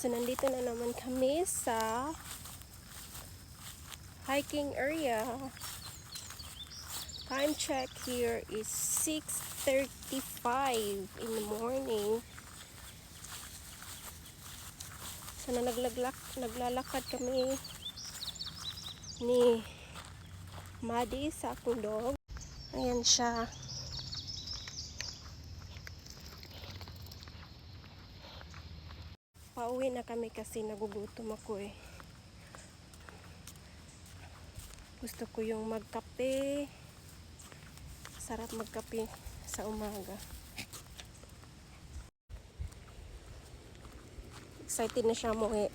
So, nandito na naman kami sa hiking area. Time check here is 6:35 in the morning. So, naglalakad kami ni Maddie sa akong dog. Ayan siya. Pauwi na kami kasi nagugutom ako eh. Gusto ko yung magkape. Sarap magkape sa umaga. Excited na siya umuwi.